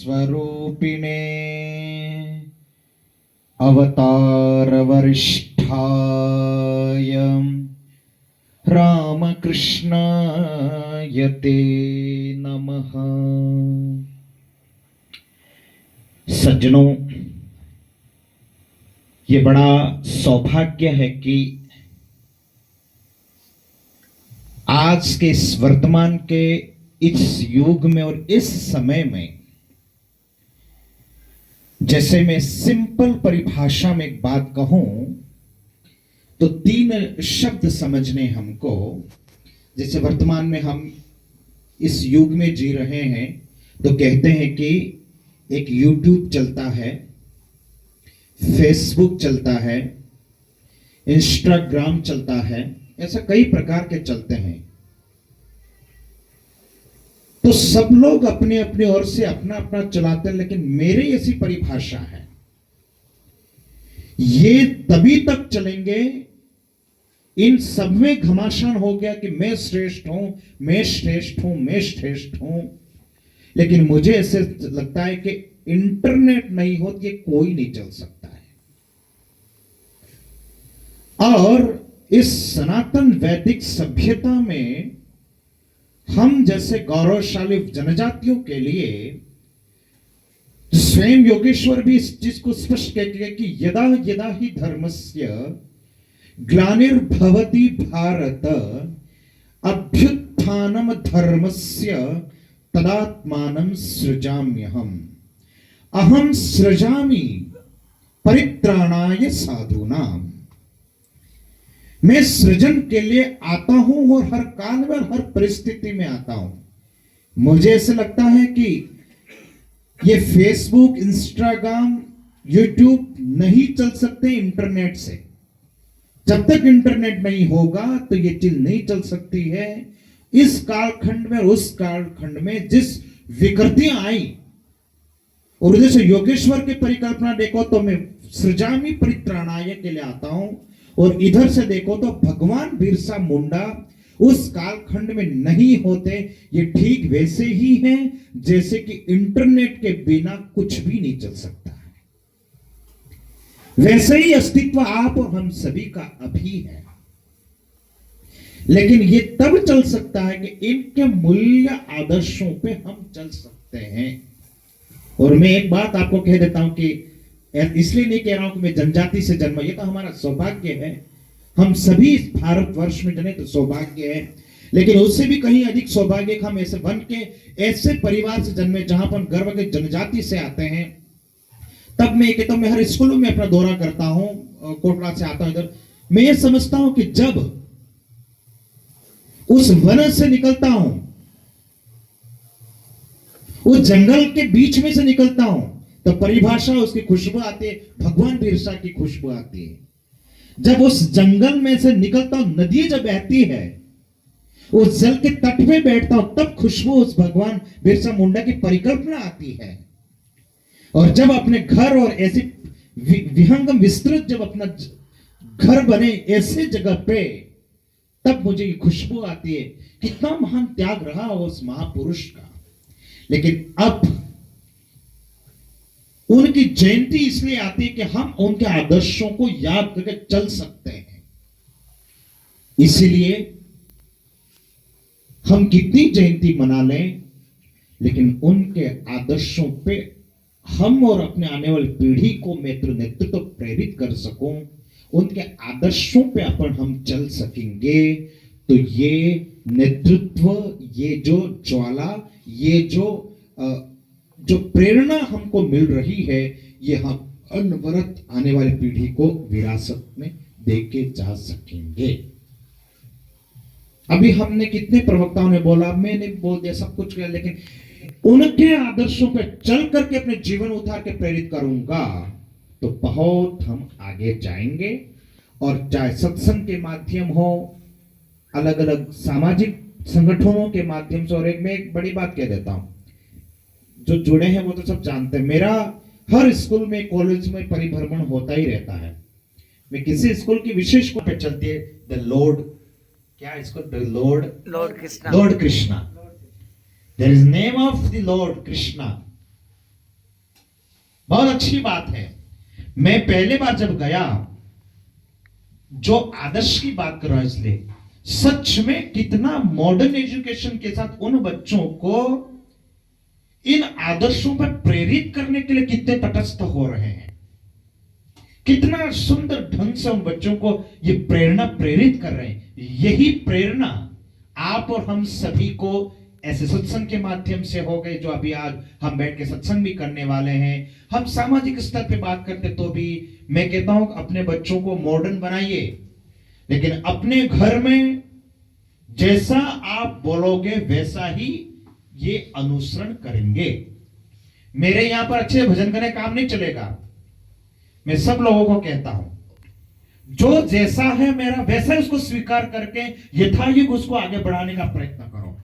स्वरूपिणे अवतार वरिष्ठाय रामकृष्णाय ते नमः। सज्जनों, ये बड़ा सौभाग्य है कि आज के इस वर्तमान के इस युग में और इस समय में, जैसे मैं सिंपल परिभाषा में एक बात कहूं तो 3 शब्द समझने हमको। जैसे वर्तमान में हम इस युग में जी रहे हैं तो कहते हैं कि एक YouTube चलता है, फेसबुक चलता है, इंस्टाग्राम चलता है, ऐसा कई प्रकार के चलते हैं। तो सब लोग अपने अपने ओर से अपना अपना चलाते हैं, लेकिन मेरी ऐसी परिभाषा है, ये तभी तक चलेंगे, इन सब में घमासान हो गया कि मैं श्रेष्ठ हूं, मैं श्रेष्ठ हूं, मैं श्रेष्ठ हूं। लेकिन मुझे ऐसे लगता है कि इंटरनेट नहीं हो तो ये कोई नहीं चल सकता है। और इस सनातन वैदिक सभ्यता में हम जैसे गौरवशाली जनजातियों के लिए स्वयं योगेश्वर भी इस चीज को स्पष्ट कहते हैं कि यदा यदा ही धर्मस्य ग्लानिर्भवति भारत अभ्युत्थानम धर्मस्य तदात्मानं सृजाम्यहम् अहम सृजामि परित्राणाय साधूनाम। मैं सृजन के लिए आता हूं और हर काल में हर परिस्थिति में आता हूं। मुझे ऐसा लगता है कि ये फेसबुक, इंस्टाग्राम, यूट्यूब नहीं चल सकते इंटरनेट से। जब तक इंटरनेट नहीं होगा तो ये चीज नहीं चल सकती है। इस कालखंड में, उस कालखंड में जिस विकृतियां आई, और जैसे योगेश्वर की परिकल्पना देखो तो मैं सृजामी परित्राणाय के लिए आता हूं, और इधर से देखो तो भगवान बिरसा मुंडा उस कालखंड में नहीं होते। ये ठीक वैसे ही हैं जैसे कि इंटरनेट के बिना कुछ भी नहीं चल सकता है। वैसे ही अस्तित्व आप और हम सभी का अभी है, लेकिन ये तब चल सकता है कि इनके मूल्य आदर्शों पे हम चल सकते हैं। और मैं एक बात आपको कह देता हूं कि इसलिए नहीं कह रहा हूं कि मैं जनजाति से जन्मा, ये तो हमारा सौभाग्य है, हम सभी भारतवर्ष में जने तो सौभाग्य है, लेकिन उससे भी कहीं अधिक सौभाग्य हम ऐसे वन के ऐसे परिवार से जन्मे जहां पर गर्व के जनजाति से आते हैं। तब मैं कहता हूं, मैं हर स्कूलों में अपना दौरा करता हूं, कोटला से आता हूं इधर, मैं ये समझता हूं कि जब उस वन से निकलता हूं, उस जंगल के बीच में से निकलता हूं, तो परिभाषा उसकी खुशबू आती है, भगवान बिरसा की खुशबू आती है। जब उस जंगल में से निकलता हूं, नदी जब बहती है, उस जल के तट पे बैठता हूं, तब खुशबू उस भगवान बिरसा मुंडा की परिकल्पना आती है। और जब अपने घर और ऐसी विहंगम विस्तृत जब अपना घर बने ऐसे जगह पे, तब मुझे ये खुशबू आती है। कितना महान त्याग रहा उस महापुरुष का। लेकिन अब उनकी जयंती इसलिए आती है कि हम उनके आदर्शों को याद करके चल सकते हैं। इसलिए हम कितनी जयंती मना लें, लेकिन उनके आदर्शों पे हम और अपने आने वाली पीढ़ी को नेतृत्व प्रेरित कर सकूं, उनके आदर्शों पे अपन हम चल सकेंगे, तो ये नेतृत्व, ये जो ज्वाला, ये जो प्रेरणा हमको मिल रही है, ये हम अनवरत आने वाली पीढ़ी को विरासत में देके जा सकेंगे। अभी हमने कितने प्रवक्ताओं ने बोला, मैंने बोल दिया, सब कुछ किया, लेकिन उनके आदर्शों पे चल करके अपने जीवन उतार के प्रेरित करूंगा तो बहुत हम आगे जाएंगे। और चाहे सत्संग के माध्यम हो, अलग अलग सामाजिक संगठनों के माध्यम से, और मैं एक बड़ी बात कह देता हूं, जो जुड़े हैं वो तो सब जानते हैं, मेरा हर स्कूल में, कॉलेज में परिभ्रमण होता ही रहता है। मैं किसी स्कूल की विशेष को पे चलती है, द लॉर्ड, क्या इसको, the lord Krishna, there is name of the lord Krishna. बहुत अच्छी बात है। मैं पहले बार जब गया, जो आदर्श की बात कर रहा हूं, इसलिए सच में कितना मॉडर्न एजुकेशन के साथ उन बच्चों को इन आदर्शों पर प्रेरित करने के लिए कितने तटस्थ हो रहे हैं, कितना सुंदर ढंग से उन बच्चों को ये प्रेरणा प्रेरित कर रहे हैं। यही प्रेरणा आप और हम सभी को ऐसे सत्संग के माध्यम से हो गए, जो अभी आज हम बैठ के सत्संग भी करने वाले हैं। हम सामाजिक स्तर पे बात करते तो भी मैं कहता हूं अपने बच्चों को मॉडर्न बनाइए, लेकिन अपने घर में जैसा आप बोलोगे वैसा ही ये अनुसरण करेंगे। मेरे यहां पर अच्छे भजन करने काम नहीं चलेगा। मैं सब लोगों को कहता हूं, जो जैसा है मेरा वैसा उसको स्वीकार करके यथायुग उसको आगे बढ़ाने का प्रयत्न करो।